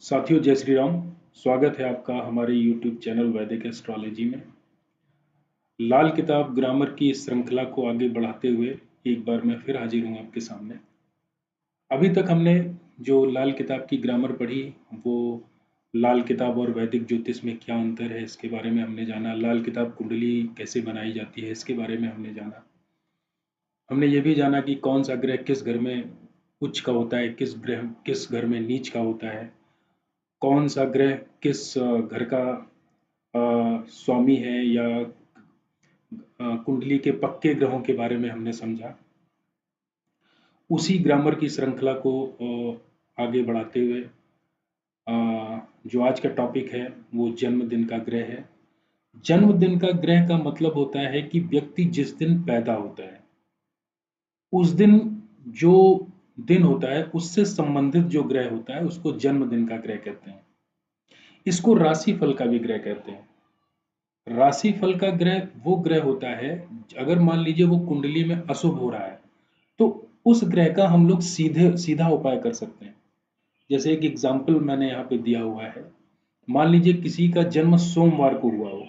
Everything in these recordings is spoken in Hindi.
साथियों जय श्री राम। स्वागत है आपका हमारे YouTube चैनल वैदिक एस्ट्रोलॉजी में। लाल किताब ग्रामर की इस श्रृंखला को आगे बढ़ाते हुए एक बार मैं फिर हाजिर हूँ आपके सामने। अभी तक हमने जो लाल किताब की ग्रामर पढ़ी वो लाल किताब और वैदिक ज्योतिष में क्या अंतर है इसके बारे में हमने जाना। लाल किताब कुंडली कैसे बनाई जाती है इसके बारे में हमने जाना। हमने ये भी जाना कि कौन सा ग्रह किस घर में उच्च का होता है, किस ग्रह किस घर में नीच का होता है, कौन सा ग्रह किस घर का स्वामी है या कुंडली के पक्के ग्रहों के बारे में हमने समझा। उसी ग्रामर की श्रृंखला को आगे बढ़ाते हुए जो आज का टॉपिक है वो जन्मदिन का ग्रह है। जन्मदिन का ग्रह का मतलब होता है कि व्यक्ति जिस दिन पैदा होता है उस दिन जो दिन होता है उससे संबंधित जो ग्रह होता है उसको जन्मदिन का ग्रह कहते हैं। इसको राशि फल का भी ग्रह कहते हैं। राशि फल का ग्रह वो ग्रह होता है, अगर मान लीजिए वो कुंडली में अशुभ हो रहा है तो उस ग्रह का हम लोग सीधे सीधा उपाय कर सकते हैं। जैसे एक एग्जाम्पल मैंने यहाँ पे दिया हुआ है। मान लीजिए किसी का जन्म सोमवार को हुआ हो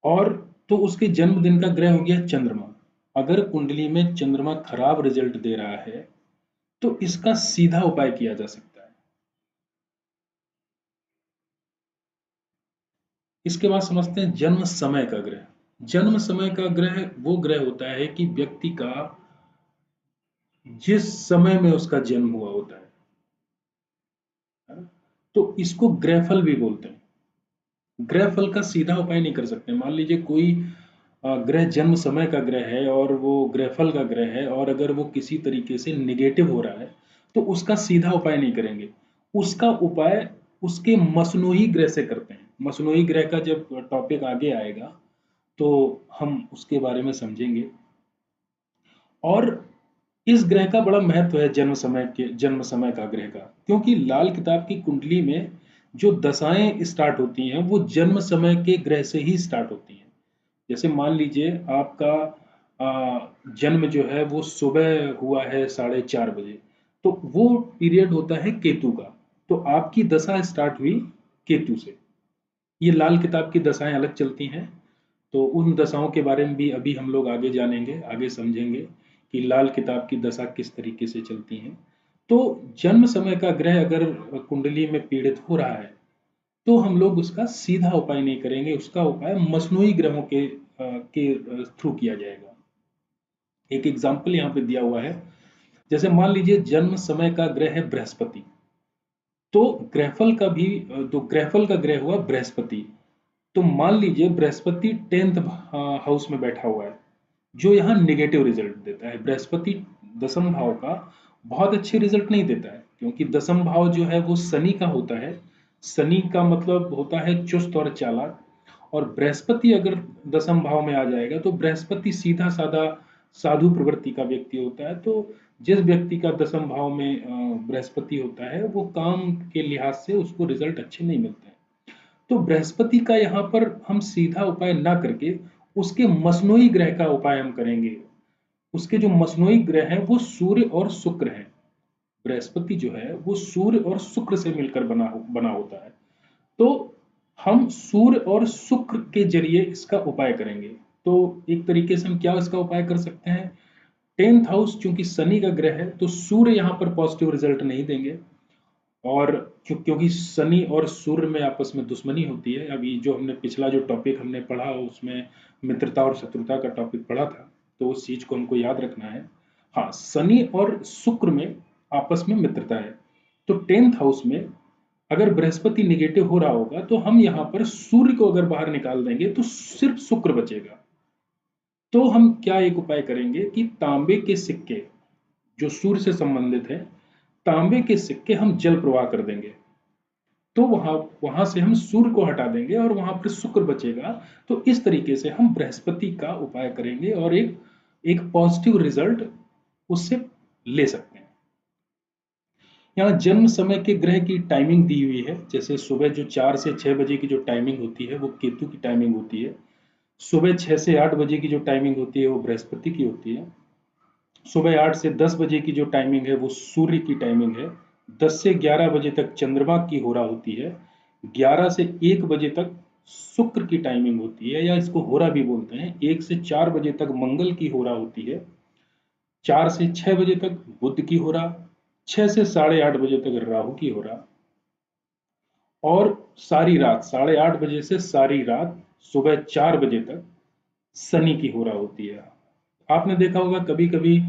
और तो उसके जन्मदिन का ग्रह हो गया चंद्रमा। अगर कुंडली में चंद्रमा खराब रिजल्ट दे रहा है तो इसका सीधा उपाय किया जा सकता है। इसके बाद समझते हैं जन्म समय का ग्रह। जन्म समय का ग्रह वो ग्रह होता है कि व्यक्ति का जिस समय में उसका जन्म हुआ होता है ना? तो इसको ग्रहफल भी बोलते हैं। ग्रहफल का सीधा उपाय नहीं कर सकते। मान लीजिए कोई ग्रह जन्म समय का ग्रह है और वो ग्रहफल का ग्रह है और अगर वो किसी तरीके से निगेटिव हो रहा है तो उसका सीधा उपाय नहीं करेंगे। उसका उपाय उसके मसनूही ग्रह से करते हैं। मसनूही ग्रह का जब टॉपिक आगे आएगा तो हम उसके बारे में समझेंगे। और इस ग्रह का बड़ा महत्व है जन्म समय का ग्रह का, क्योंकि लाल किताब की कुंडली में जो दशाएं स्टार्ट होती हैं वो जन्म समय के ग्रह से ही स्टार्ट होती हैं। जैसे मान लीजिए आपका जन्म जो है वो सुबह हुआ है 4:30 बजे, तो वो पीरियड होता है केतु का। तो आपकी दशा स्टार्ट हुई केतु से। ये लाल किताब की दशाएं अलग चलती हैं। तो उन दशाओं के बारे में भी अभी हम लोग आगे जानेंगे, आगे समझेंगे कि लाल किताब की दशा किस तरीके से चलती हैं। तो जन्म समय का ग्रह अगर कुंडली में पीड़ित हो रहा है तो हम लोग उसका सीधा उपाय नहीं करेंगे, उसका उपाय मसनूई ग्रहों के थ्रू किया जाएगा। एक एग्जाम्पल यहाँ पे दिया हुआ है। जैसे मान लीजिए जन्म समय का ग्रह है बृहस्पति, तो ग्रहफल का ग्रह हुआ बृहस्पति। तो मान लीजिए बृहस्पति 10th हाउस में बैठा हुआ है जो यहाँ निगेटिव रिजल्ट देता है। बृहस्पति दसम भाव का बहुत अच्छे रिजल्ट नहीं देता है, क्योंकि दसम भाव जो है वो शनि का होता है। शनि का मतलब होता है चुस्त और चालाक। और बृहस्पति अगर दसम भाव में आ जाएगा तो बृहस्पति सीधा साधा साधु प्रवृत्ति का व्यक्ति होता है। तो जिस व्यक्ति का दसम भाव में बृहस्पति होता है वो काम के लिहाज से उसको रिजल्ट अच्छे नहीं मिलते हैं। तो बृहस्पति का यहाँ पर हम सीधा उपाय ना करके उसके मसनोई ग्रह का उपाय हम करेंगे। उसके जो मसनोई ग्रह हैं वो सूर्य और शुक्र हैं। बृहस्पति जो है वो सूर्य और शुक्र से मिलकर बना होता है। तो हम सूर्य और शुक्र के जरिए इसका उपाय करेंगे। तो एक तरीके से हम क्या इसका उपाय कर सकते हैं। 10th हाउस चूंकि शनि का ग्रह है तो सूर्य यहाँ पर पॉजिटिव रिजल्ट नहीं देंगे। और क्योंकि शनि और सूर्य में आपस में दुश्मनी होती है। अभी जो हमने पिछला जो टॉपिक हमने पढ़ा उसमें मित्रता और शत्रुता का टॉपिक पढ़ा था, तो उस चीज को हमको याद रखना है। हाँ, शनि और शुक्र में आपस में मित्रता है। तो 10th हाउस में अगर बृहस्पति निगेटिव हो रहा होगा तो हम यहाँ पर सूर्य को अगर बाहर निकाल देंगे तो सिर्फ शुक्र बचेगा। तो हम क्या एक उपाय करेंगे कि तांबे के सिक्के जो सूर्य से संबंधित है, तांबे के सिक्के हम जल प्रवाह कर देंगे। तो वहां वहां से हम सूर्य को हटा देंगे और वहां पर शुक्र बचेगा। तो इस तरीके से हम बृहस्पति का उपाय करेंगे और एक एक पॉजिटिव रिजल्ट उससे ले सकते हैं। यहाँ जन्म समय के ग्रह की टाइमिंग दी हुई है। जैसे सुबह जो 4 से 6 बजे की जो टाइमिंग होती है वो केतु की टाइमिंग होती है। सुबह 6 से 8 बजे की जो टाइमिंग होती है वो बृहस्पति की होती है। सुबह 8 से 10 बजे की जो टाइमिंग है वो सूर्य की टाइमिंग है। 10 से 11 बजे तक चंद्रमा की होरा होती है, 11 से 1 बजे तक शुक्र की टाइमिंग होती है, या इसको होरा भी बोलते हैं। 1 से 4 बजे तक मंगल की होरा होती है, 4 से 6 बजे तक बुध की होरा, 6 से 8:30 बजे तक राहु की होरा, और सारी रात 8:30 बजे से सारी रात सुबह 4 बजे तक शनि की होरा होती है। आपने देखा होगा कभी कभी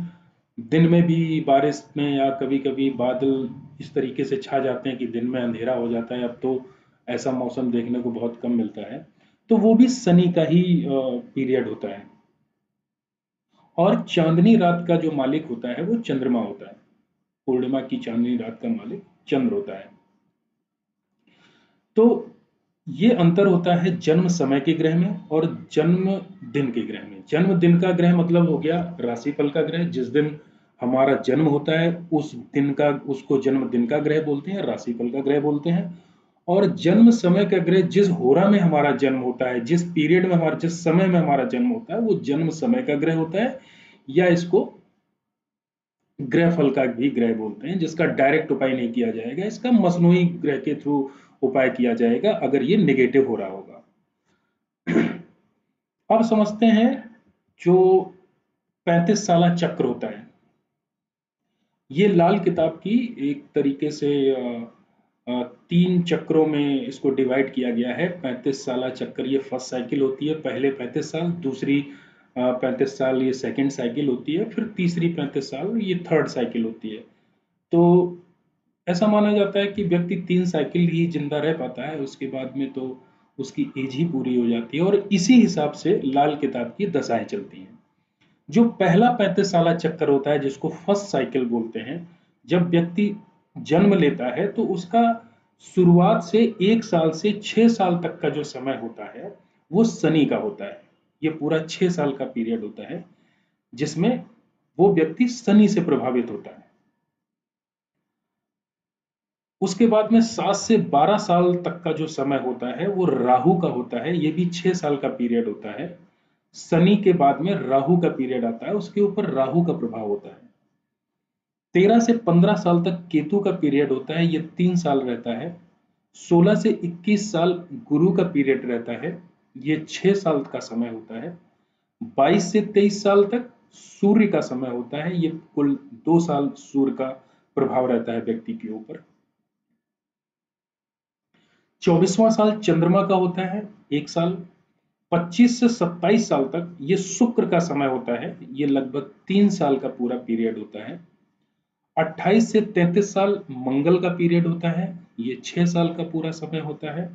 दिन में भी बारिश में, या कभी कभी बादल इस तरीके से छा जाते हैं कि दिन में अंधेरा हो जाता है। अब तो ऐसा मौसम देखने को बहुत कम मिलता है, तो वो भी शनि का ही पीरियड होता है। और चांदनी रात का जो मालिक होता है वो चंद्रमा होता है। पूर्णिमा की चांदनी रात का मालिक चंद्र होता है। तो ये अंतर होता है जन्म समय के ग्रह में और जन्म दिन के ग्रह में। जन्म दिन का ग्रह मतलब हो गया राशिफल का ग्रह। जिस दिन हमारा जन्म होता है उस दिन का, उसको जन्म दिन का ग्रह बोलते हैं, राशिफल का ग्रह बोलते हैं। और जन्म समय का ग्रह जिस होरा में हमारा जन्म होता है, जिस पीरियड में हमारा, जिस समय में हमारा जन्म होता है, वो जन्म समय का ग्रह होता है, या इसको ग्रह फल का भी ग्रह बोलते हैं, जिसका डायरेक्ट उपाय नहीं किया जाएगा, इसका मसनूई ग्रह के थ्रू उपाय किया जाएगा अगर ये नेगेटिव हो रहा होगा। अब समझते हैं जो 35 साला चक्र होता है। ये लाल किताब की एक तरीके से 3 चक्रों में इसको डिवाइड किया गया है। 35 साला चक्कर ये फर्स्ट साइकिल होती है, पहले 35 साल, दूसरी 35 साल ये सेकंड साइकिल होती है, फिर तीसरी 35 साल ये थर्ड साइकिल होती है। तो ऐसा माना जाता है कि व्यक्ति 3 साइकिल ही जिंदा रह पाता है, उसके बाद में तो उसकी एज ही पूरी हो जाती है, और इसी हिसाब से लाल किताब की दशाएं चलती हैं। जो पहला 35 साला चक्कर होता है जिसको फर्स्ट साइकिल बोलते हैं, जब व्यक्ति जन्म लेता है तो उसका शुरुआत से 1 साल से 6 साल तक का जो समय होता है वो शनि का होता है। ये पूरा 6 साल का पीरियड होता है जिसमें वो व्यक्ति शनि से प्रभावित होता है। उसके बाद में 7 से 12 साल तक का जो समय होता है वो राहु का होता है। ये भी 6 साल का पीरियड होता है। शनि के बाद में राहु का पीरियड आता है, उसके ऊपर राहु का प्रभाव होता है। 13 से 15 साल तक केतु का पीरियड होता है, ये 3 साल रहता है। 16 से 21 साल गुरु का पीरियड रहता है, ये 6 साल का समय होता है। 22 से 23 साल तक सूर्य का समय होता है, ये कुल 2 साल सूर्य का प्रभाव रहता है व्यक्ति के ऊपर। 24वां साल चंद्रमा का होता है, 1 साल। 25 से 27 साल तक ये शुक्र का समय होता है, ये लगभग 3 साल का पूरा पीरियड होता है। 28 से 33 साल मंगल का पीरियड होता है, ये 6 साल का पूरा समय होता है।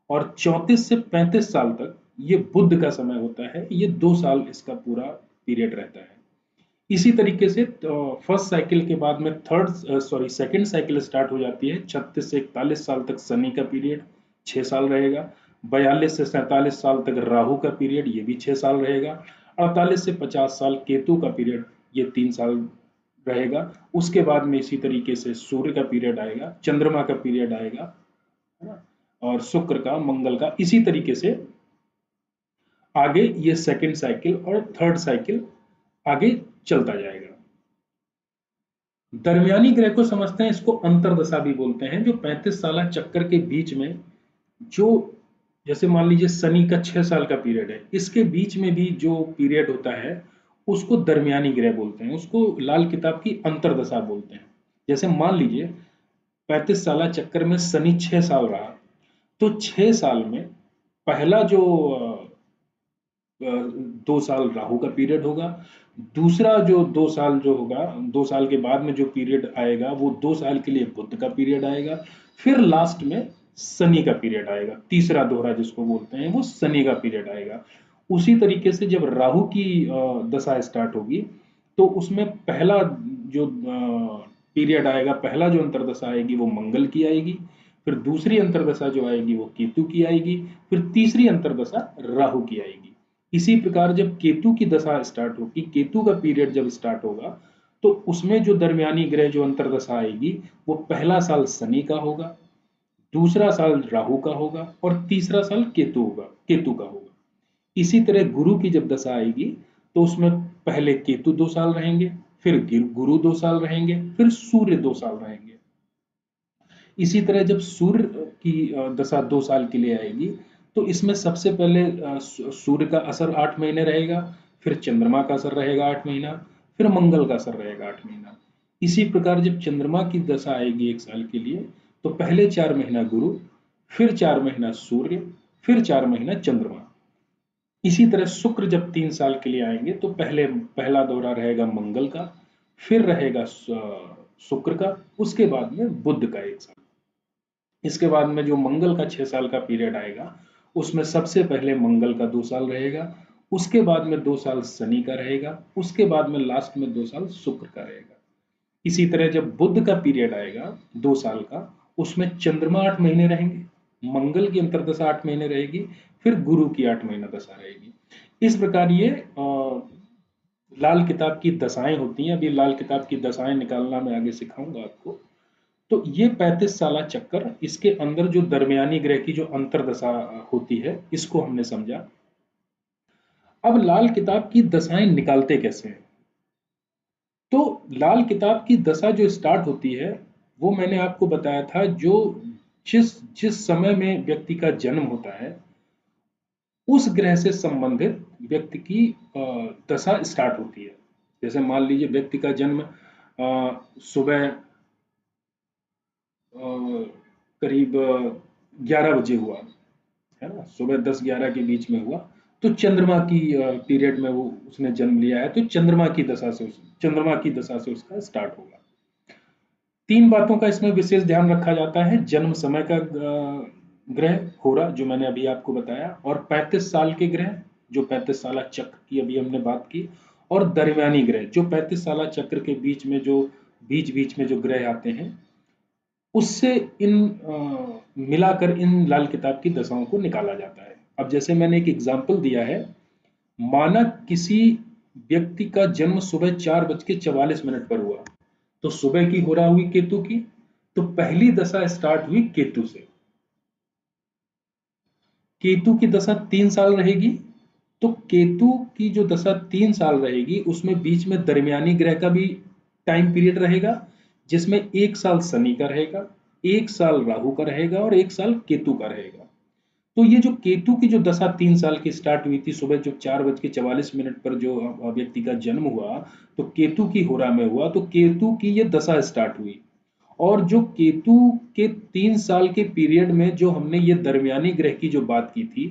और 34 से 35 साल तक ये बुध का समय होता है, ये 2 साल इसका पूरा पीरियड रहता है। इसी तरीके से फर्स्ट साइकिल के बाद में सेकंड साइकिल स्टार्ट हो जाती है। 36 से 41 साल तक शनि का पीरियड 6 साल रहेगा। 42 से 47 साल तक राहु का पीरियड, ये भी 6 साल रहेगा। 48 से 50 साल केतु का पीरियड, ये 3 साल रहेगा। उसके बाद में इसी तरीके से सूर्य का पीरियड आएगा, चंद्रमा का पीरियड आएगा, है ना, और शुक्र का, मंगल का, इसी तरीके से आगे ये सेकंड साइकिल और थर्ड साइकिल आगे चलता जाएगा। दरमियानी ग्रह को समझते हैं, इसको अंतरदशा भी बोलते हैं। जो 35 साला चक्कर के बीच में जो, जैसे मान लीजिए शनि का 6 साल का पीरियड है, इसके बीच में भी जो पीरियड होता है उसको दरमियानी ग्रह बोलते हैं, उसको लाल किताब की अंतरदशा बोलते हैं। जैसे मान लीजिए 35 साला चक्कर में शनि 6 साल रहा, तो 6 साल में पहला जो 2 साल राहु का पीरियड होगा। दूसरा जो 2 साल जो होगा, 2 साल के बाद में जो पीरियड आएगा वो 2 साल के लिए बुध का पीरियड आएगा। फिर लास्ट में शनि का पीरियड आएगा, तीसरा दोहरा जिसको बोलते हैं, वो शनि का पीरियड आएगा। उसी तरीके से जब राहु की दशा स्टार्ट होगी तो उसमें पहला जो पीरियड आएगा, पहला जो अंतरदशा आएगी वो मंगल की आएगी। फिर दूसरी अंतरदशा जो आएगी वो केतु की आएगी। फिर तीसरी अंतरदशा राहु की आएगी। इसी प्रकार जब केतु की दशा स्टार्ट होगी, केतु का पीरियड जब स्टार्ट होगा, तो उसमें जो दरमियानी ग्रह जो अंतरदशा आएगी वो पहला साल शनि का होगा, दूसरा साल राहु का होगा, और तीसरा साल केतु का होगा। इसी तरह गुरु की जब दशा आएगी तो उसमें पहले केतु 2 साल रहेंगे, फिर गुरु 2 साल रहेंगे, फिर सूर्य 2 साल रहेंगे। इसी तरह जब सूर्य की दशा 2 साल के लिए आएगी, तो इसमें सबसे पहले सूर्य का असर 8 महीने रहेगा, फिर चंद्रमा का असर रहेगा 8 महीना, फिर मंगल का असर रहेगा 8 महीना। इसी प्रकार जब चंद्रमा की दशा आएगी 1 साल के लिए, तो पहले 4 महीना गुरु, फिर 4 महीना सूर्य, फिर 4 महीना चंद्रमा। इसी तरह शुक्र जब 3 साल के लिए आएंगे, तो पहला दौरा रहेगा मंगल का, फिर रहेगा शुक्र का, उसके बाद में बुध का 1 साल। इसके बाद में जो मंगल का 6 साल का पीरियड आएगा, उसमें सबसे पहले मंगल का 2 साल रहेगा, उसके बाद में 2 साल शनि का रहेगा, उसके बाद में लास्ट में 2 साल शुक्र का रहेगा। इसी तरह जब बुध का पीरियड आएगा 2 साल का, उसमें चंद्रमा 8 महीने रहेंगे, मंगल की अंतर्दशा 8 महीने रहेगी, फिर गुरु की 8 महीना दशा रहेगी। इस प्रकार ये लाल किताब की दशाएं होती हैं। अभी लाल किताब की दशाएं निकालना मैं आगे सिखाऊंगा आपको। तो ये 35 साला चक्कर, इसके अंदर जो दरमियानी ग्रह की जो अंतर्दशा होती है, इसको हमने समझा। अब लाल किताब की दशाएं निकालते कैसे हैं? तो लाल किताब की दशा जो स्टार्ट होती है, वो मैंने आपको बताया था, जो जिस जिस समय में व्यक्ति का जन्म होता है, उस ग्रह से संबंधित व्यक्ति की दशा स्टार्ट होती है। जैसे मान लीजिए व्यक्ति का जन्म सुबह करीब 11 बजे हुआ है ना, सुबह 10-11 के बीच में हुआ, तो चंद्रमा की पीरियड में वो उसने जन्म लिया है, तो चंद्रमा की दशा से उसका स्टार्ट होगा। 3 बातों का इसमें विशेष ध्यान रखा जाता है: जन्म समय का ग्रह होरा, जो मैंने अभी आपको बताया, और 35 साल के ग्रह, जो 35 साला चक्र की अभी हमने बात की, और दरमियानी ग्रह, जो 35 साला चक्र के बीच में जो बीच में जो ग्रह आते हैं, उससे इन मिलाकर इन लाल किताब की दशाओं को निकाला जाता है। अब जैसे मैंने एक एग्जाम्पल दिया है, माना किसी व्यक्ति का जन्म सुबह 4:44 पर हुआ, तो सुबह की हो रहा हुई केतु की, तो पहली दशा स्टार्ट हुई केतु से। केतु की दशा 3 साल रहेगी, तो केतु की जो दशा 3 साल रहेगी, उसमें बीच में दरमियानी ग्रह का भी टाइम पीरियड रहेगा, जिसमें 1 साल शनि का रहेगा, 1 साल राहु का रहेगा, और 1 साल केतु का रहेगा। तो ये जो केतु की जो दशा 3 साल की स्टार्ट हुई थी, सुबह जो 4:44 पर जो व्यक्ति का जन्म हुआ, तो केतु की होरा में हुआ, तो केतु की ये दशा स्टार्ट हुई। और जो केतु के 3 साल के पीरियड में जो हमने ये दरमियानी ग्रह की जो बात की थी,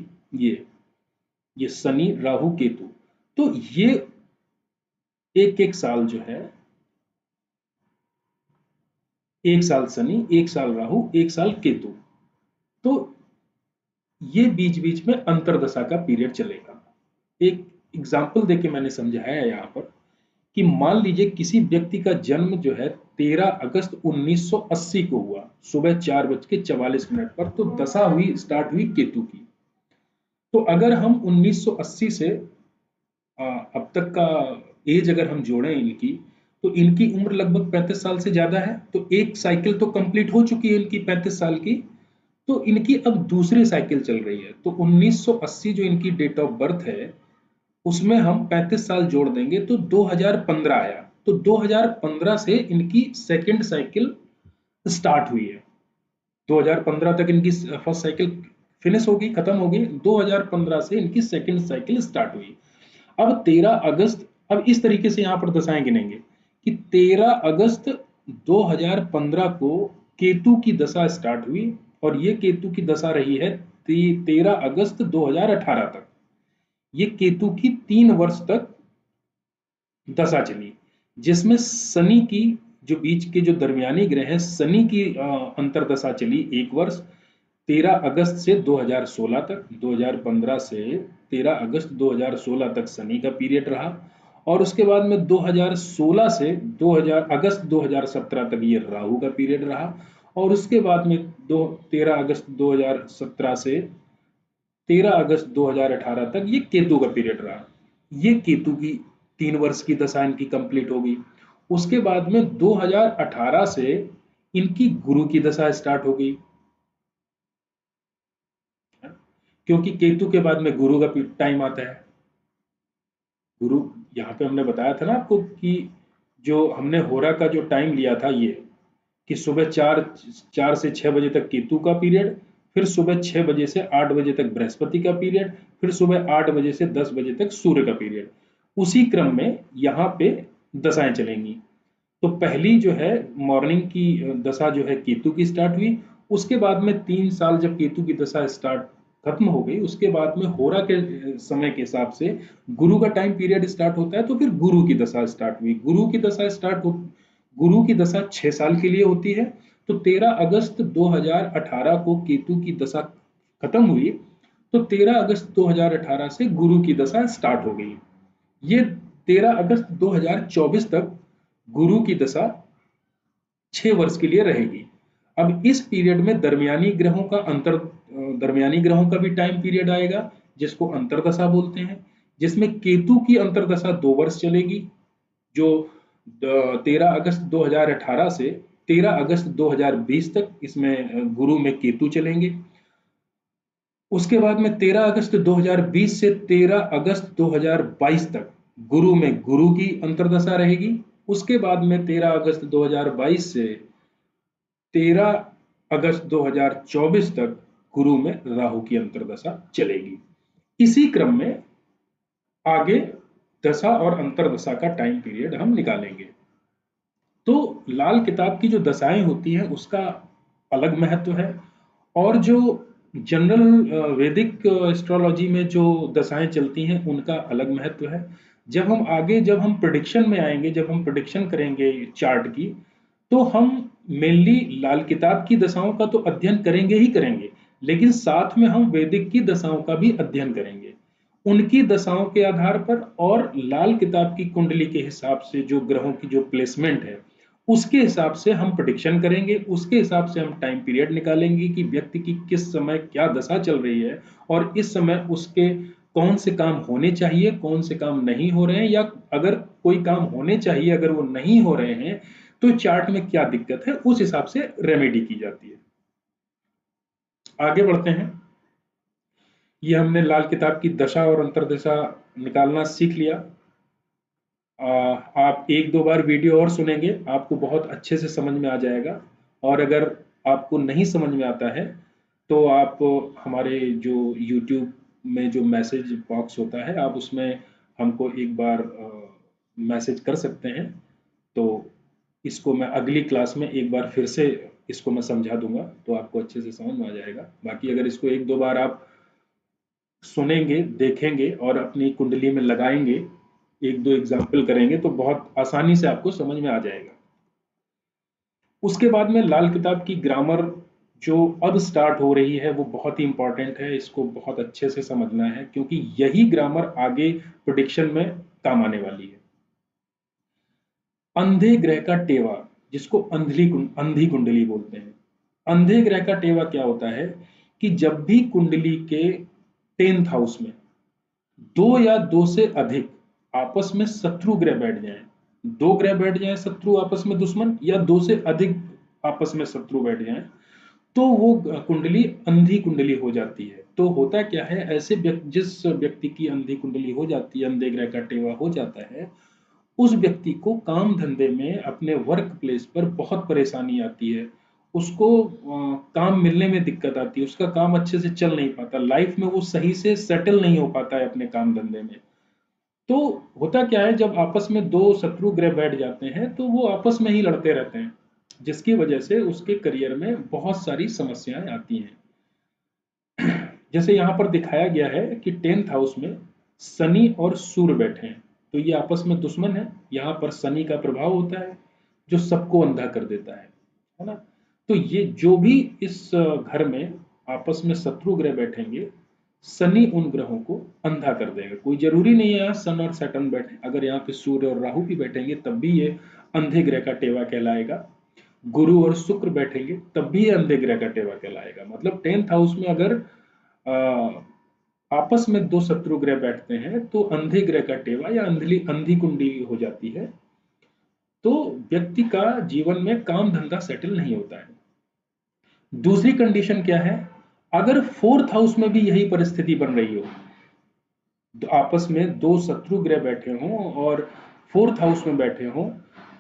ये शनि राहु केतु, तो ये एक एक साल जो है, 1 साल शनि, 1 साल राहु, 1 साल केतु, तो ये बीच बीच में अंतरदशा का पीरियड चलेगा। एक एग्जाम्पल देके मैंने समझाया है यहाँ पर, कि मान लीजिए किसी व्यक्ति का जन्म जो है 13 अगस्त 1980 को हुआ, सुबह 4:44 पर, तो दशा हुई स्टार्ट हुई केतु की। तो अगर हम 1980 से अब तक का एज अगर हम जोड़ें इनकी, तो इनकी उम्र लगभग 35 साल से ज्यादा है, तो एक साइकिल तो कंप्लीट हो चुकी है इनकी 35 साल की, तो इनकी अब दूसरी साइकिल चल रही है। तो 1980 जो इनकी डेट ऑफ बर्थ है, उसमें हम 35 साल जोड़ देंगे, तो 2015 आया। तो 2015 से इनकी सेकंड साइकिल स्टार्ट हुई है। 2015 तक इनकी फर्स्ट साइकिल फिनिश होगी, खत्म होगी, 2015 से इनकी सेकंड साइकिल स्टार्ट हुई। अब 13 अगस्त, अब इस तरीके से यहां पर दशाएं गिनेंगे कि 13 अगस्त 2015 को केतु की दशा स्टार्ट हुई, और ये केतु की दशा रही है 13 अगस्त 2018 तक। ये केतु की 3 वर्ष तक दशा चली, जिसमें शनि की जो बीच के जो दरमियानी ग्रह है, शनि की अंतरदशा चली 1 वर्ष, 13 अगस्त से 2016 तक, 2015 से 13 अगस्त 2016 तक शनि का पीरियड रहा, और उसके बाद में 2016 से 2000 अगस्त 2017 तक ये राहु का पीरियड रहा, और उसके बाद में 13 अगस्त 2017 से 13 अगस्त 2018 तक ये केतु का पीरियड रहा। ये केतु की 3 वर्ष की दशा इनकी कंप्लीट हो गई। उसके बाद में 2018 से इनकी गुरु की दशा स्टार्ट हो गई, क्योंकि केतु के बाद में गुरु का टाइम आता है। गुरु, यहाँ पे हमने बताया था ना आपको कि जो हमने होरा का जो टाइम लिया था, ये कि सुबह 4 से 6 बजे तक केतु का पीरियड, फिर सुबह 6 बजे से 8 बजे तक बृहस्पति का पीरियड, फिर सुबह 8 बजे से 10 बजे तक सूर्य का पीरियड। उसी क्रम में यहाँ पे दशाएं चलेंगी। तो पहली जो है मॉर्निंग की दशा जो है केतु की स्टार्ट हुई। उसके बाद में 3 साल जब केतु की दशा स्टार्ट खत्म हो गई, उसके बाद में होरा के समय के हिसाब से गुरु का टाइम पीरियड स्टार्ट होता है। तो फिर गुरु की दशा स्टार्ट हुई। गुरु की दशा 6 साल के लिए होती है। तो 13 अगस्त 2018 को केतु की दशा खत्म हुई। तो 13 अगस्त 2018 से गुरु की दशा स्टार्ट हो गई। ये 13 अगस्त 2024 तक गुरु की दशा 6 वर्ष के लिए रहेगी। अब इस पीरियड में दरमियानी ग्रहों का भी टाइम पीरियड आएगा, जिसको अंतरदशा बोलते हैं, जिसमें केतु की अंतरदशा 2 वर्ष चलेगी, जो 13 अगस्त 2018 से 13 अगस्त 2020 तक इसमें गुरु में केतु चलेंगे। उसके बाद में 13 अगस्त 2020 से 13 अगस्त 2022 तक गुरु में गुरु की अंतरदशा रहेगी। उसके बाद में 13 अगस्त 2022 से 13 अगस्त 2024 तक गुरु में राहु की अंतरदशा चलेगी। इसी क्रम में आगे दशा और अंतरदशा का टाइम पीरियड हम निकालेंगे। तो लाल किताब की जो दशाएं होती हैं उसका अलग महत्व है, और जो जनरल वैदिक एस्ट्रोलॉजी में जो दशाएं चलती हैं उनका अलग महत्व है। जब हम प्रिडिक्शन में आएंगे, जब हम प्रिडिक्शन करेंगे चार्ट की, तो हम मेनली लाल किताब की दशाओं का तो अध्ययन करेंगे ही करेंगे, लेकिन साथ में हम वैदिक की दशाओं का भी अध्ययन करेंगे। उनकी दशाओं के आधार पर और लाल किताब की कुंडली के हिसाब से जो ग्रहों की जो प्लेसमेंट है उसके हिसाब से हम प्रेडिक्शन करेंगे। उसके हिसाब से हम टाइम पीरियड निकालेंगे कि व्यक्ति की किस समय क्या दशा चल रही है, और इस समय उसके कौन से काम होने चाहिए, कौन से काम नहीं हो रहे हैं, या अगर कोई काम होने चाहिए अगर वो नहीं हो रहे हैं तो चार्ट में क्या दिक्कत है, उस हिसाब से रेमेडी की जाती है। आगे बढ़ते हैं। ये हमने लाल किताब की दशा और अंतरदशा निकालना सीख लिया। आप 1-2 बार वीडियो और सुनेंगे, आपको बहुत अच्छे से समझ में आ जाएगा। और अगर आपको नहीं समझ में आता है तो आप हमारे जो YouTube में जो मैसेज बॉक्स होता है, आप उसमें हमको एक बार मैसेज कर सकते हैं। तो इसको मैं अगली क्लास में एक बार फिर से इसको मैं समझा दूंगा, तो आपको अच्छे से समझ में आ जाएगा। बाकी अगर इसको 1-2 बार आप सुनेंगे, देखेंगे और अपनी कुंडली में लगाएंगे, 1-2 एग्जाम्पल करेंगे, तो बहुत आसानी से आपको समझ में आ जाएगा। उसके बाद में लाल किताब की ग्रामर जो अब स्टार्ट हो रही है वो बहुत ही इंपॉर्टेंट है। इसको बहुत अच्छे से समझना है, क्योंकि यही ग्रामर आगे प्रेडिक्शन में काम आने वाली है। अंधे ग्रह का टेवा, जिसको अंधी कुंडली बोलते हैं। अंधे ग्रह का टेवा क्या होता है कि जब भी कुंडली के 10th हाउस में 2 या 2 से अधिक आपस में शत्रु ग्रह बैठ जाएं, 2 ग्रह बैठ जाएं शत्रु आपस में दुश्मन, या 2 से अधिक आपस में शत्रु बैठ जाएं, तो वो कुंडली अंधी कुंडली हो जाती है। तो होता क्या है, जिस व्यक्ति की अंधी कुंडली हो जाती है, अंधे ग्रह का टेवा हो जाता है, उस व्यक्ति को काम धंधे में अपने वर्क प्लेस पर बहुत परेशानी आती है। उसको काम मिलने में दिक्कत आती है, उसका काम अच्छे से चल नहीं पाता, लाइफ में वो सही से सेटल नहीं हो पाता है अपने काम धंधे में। तो होता क्या है, जब आपस में 2 शत्रु ग्रह बैठ जाते हैं तो वो आपस में ही लड़ते रहते हैं, जिसकी वजह से उसके करियर में बहुत सारी समस्याएं आती हैं। जैसे यहाँ पर दिखाया गया है कि 10th हाउस में शनि और सूर्य बैठे हैं, तो ये आपस में दुश्मन है। यहाँ पर शनि का प्रभाव होता है जो सबको अंधा कर देता है ना। तो ये जो भी इस घर में आपस में शत्रु ग्रह बैठेंगे, शनि उन ग्रहों को अंधा कर देगा। कोई जरूरी नहीं है यहाँ सन और सैटर्न बैठे, अगर यहाँ पे सूर्य और राहु भी बैठेंगे तब भी ये अंधे ग्रह का टेवा कहलाएगा। गुरु और शुक्र बैठेंगे तब भी ये अंधे ग्रह का टेवा कहलाएगा। मतलब 10th हाउस में अगर आपस में 2 शत्रु ग्रह बैठते हैं तो अंधे ग्रह का टेवा या अंधी कुंडली हो जाती है। तो व्यक्ति का जीवन में काम धंधा सेटल नहीं होता है। दूसरी कंडीशन क्या है, अगर 4th हाउस में भी यही परिस्थिति बन रही हो, तो आपस में 2 शत्रु ग्रह बैठे हों और 4th हाउस में बैठे हों,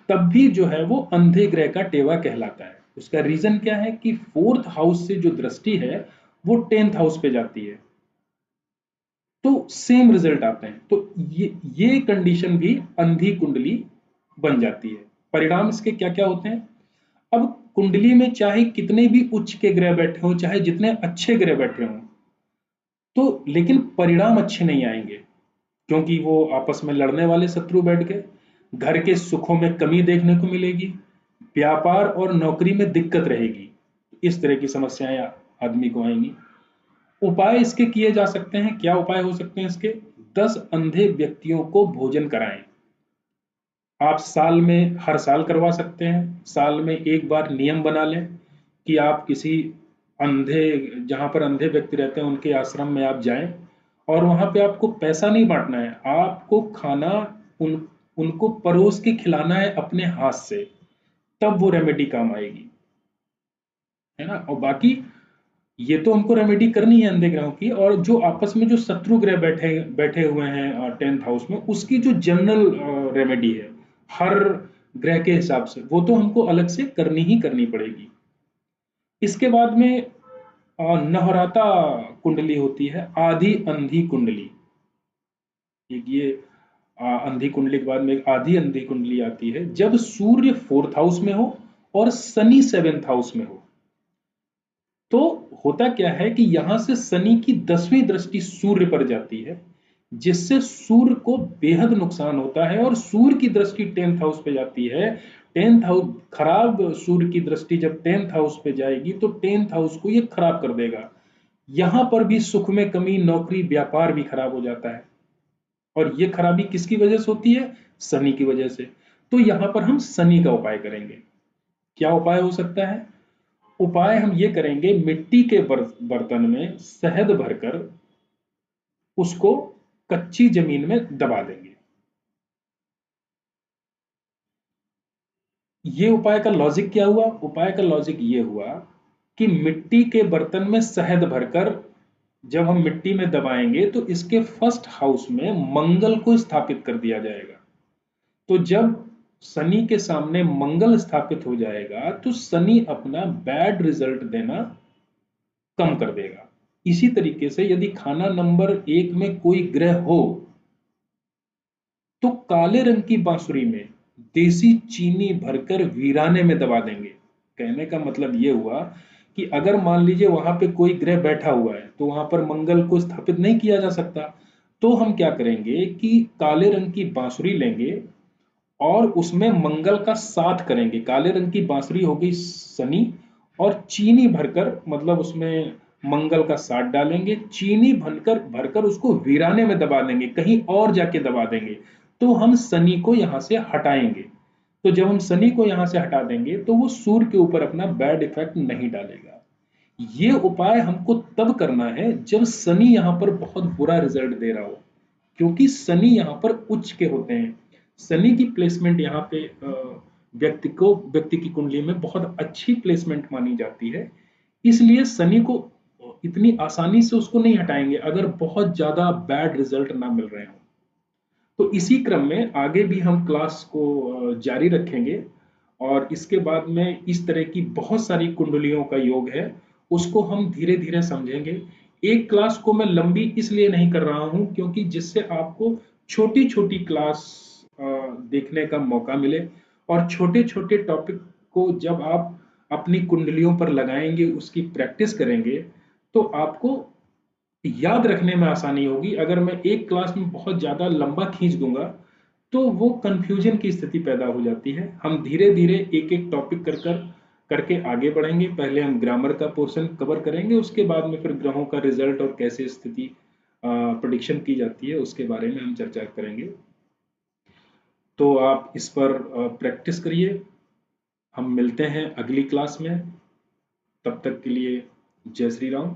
तब भी जो है वो अंधे ग्रह का टेवा कहलाता है। उसका रीजन क्या है कि फोर्थ हाउस से जो दृष्टि है वो 10th हाउस पे जाती है, तो सेम रिजल्ट आते हैं। तो ये कंडीशन भी अंधी कुंडली बन जाती है। परिणाम इसके क्या क्या होते हैं? अब कुंडली में चाहे कितने भी उच्च के ग्रह बैठे हों, चाहे जितने अच्छे ग्रह बैठे हों, तो लेकिन परिणाम अच्छे नहीं आएंगे, क्योंकि वो आपस में लड़ने वाले शत्रु बैठ गए। घर के सुखों में कमी देखने को मिलेगी, व्यापार और नौकरी में दिक्कत रहेगी, इस तरह की समस्याएं आदमी को आएंगी। उपाय इसके किए जा सकते हैं। क्या उपाय हो सकते हैं इसके? 10 अंधे व्यक्तियों को भोजन कराएं। आप साल में, हर साल करवा सकते हैं। साल में एक बार नियम बना लें कि आप किसी अंधे, जहां पर अंधे व्यक्ति रहते हैं उनके आश्रम में आप जाएं, और वहां पे आपको पैसा नहीं बांटना है, आपको खाना उनको परोस के खिलाना है अपने हाथ से, तब वो रेमेडी काम आएगी, है ना। और बाकी ये तो हमको रेमेडी करनी है अंधे ग्रहों की, और जो आपस में जो शत्रु ग्रह बैठे बैठे हुए हैं 10th हाउस में, उसकी जो जनरल रेमेडी है हर ग्रह के हिसाब से, वो तो हमको अलग से करनी ही करनी पड़ेगी। इसके बाद में नहराता कुंडली होती है, आधी अंधी कुंडली। एक ये अंधी कुंडली के बाद में एक आधी अंधी कुंडली आती है, जब सूर्य 4th हाउस में हो और शनि 7th हाउस में हो। तो होता क्या है कि यहां से शनि की 10वीं दृष्टि सूर्य पर जाती है, जिससे सूर्य को बेहद नुकसान होता है, और सूर्य की दृष्टि 10th हाउस पे जाती है। 10th हाउस खराब, सूर्य की दृष्टि जब 10th हाउस पे जाएगी तो 10th हाउस को ये खराब कर देगा। यहां पर भी सुख में कमी, नौकरी व्यापार भी खराब हो जाता है, और ये खराबी किसकी वजह से होती है? शनि की वजह से। तो यहां पर हम शनि का उपाय करेंगे। क्या उपाय हो सकता है? उपाय हम ये करेंगे, मिट्टी के बर्तन में शहद भरकर उसको कच्ची जमीन में दबा देंगे। ये उपाय का लॉजिक क्या हुआ? उपाय का लॉजिक ये हुआ कि मिट्टी के बर्तन में शहद भरकर जब हम मिट्टी में दबाएंगे तो इसके फर्स्ट हाउस में मंगल को स्थापित कर दिया जाएगा। तो जब शनि के सामने मंगल स्थापित हो जाएगा तो शनि अपना बैड रिजल्ट देना कम कर देगा। इसी तरीके से यदि खाना नंबर 1 में कोई ग्रह हो तो काले रंग की बांसुरी में देसी चीनी भरकर वीराने में दबा देंगे। कहने का मतलब यह हुआ कि अगर मान लीजिए वहां पे कोई ग्रह बैठा हुआ है तो वहां पर मंगल को स्थापित नहीं किया जा सकता, तो हम क्या करेंगे कि काले रंग की बांसुरी लेंगे और उसमें मंगल का साथ करेंगे। काले रंग की बांसुरी होगी शनि, और चीनी भरकर, मतलब उसमें मंगल का साथ डालेंगे, चीनी भरकर भरकर उसको वीराने में दबा देंगे, कहीं और जाके दबा देंगे, तो हम शनि को यहां से हटाएंगे। तो जब हम शनि को यहां से हटा देंगे तो वो सूर्य के ऊपर अपना बैड इफेक्ट नहीं डालेगा। ये उपाय हमको तब करना है जब शनि यहां पर बहुत बुरा रिजल्ट दे रहा हो, क्योंकि शनि यहाँ पर उच्च के होते हैं। शनि की प्लेसमेंट यहाँ पे व्यक्ति की कुंडली में बहुत अच्छी प्लेसमेंट मानी जाती है। इसलिए शनि को इतनी आसानी से उसको नहीं हटाएंगे अगर बहुत ज्यादा बैड रिजल्ट ना मिल रहे हो। तो इसी क्रम में आगे भी हम क्लास को जारी रखेंगे, और इसके बाद में इस तरह की बहुत सारी कुंडलियों का योग है, उसको हम धीरे धीरे समझेंगे। एक क्लास को मैं लंबी इसलिए नहीं कर रहा हूं क्योंकि जिससे आपको छोटी छोटी क्लास देखने का मौका मिले, और छोटे छोटे टॉपिक को जब आप अपनी कुंडलियों पर लगाएंगे, उसकी प्रैक्टिस करेंगे, तो आपको याद रखने में आसानी होगी। अगर मैं एक क्लास में बहुत ज्यादा लंबा खींच दूंगा तो वो कंफ्यूजन की स्थिति पैदा हो जाती है। हम धीरे धीरे एक एक टॉपिक कर कर करके आगे बढ़ेंगे। पहले हम ग्रामर का पोर्शन कवर करेंगे, उसके बाद में फिर ग्रहों का रिजल्ट और कैसे स्थिति प्रिडिक्शन की जाती है उसके बारे में हम चर्चा करेंगे। तो आप इस पर प्रैक्टिस करिए। हम मिलते हैं अगली क्लास में। तब तक के लिए जय श्री राम।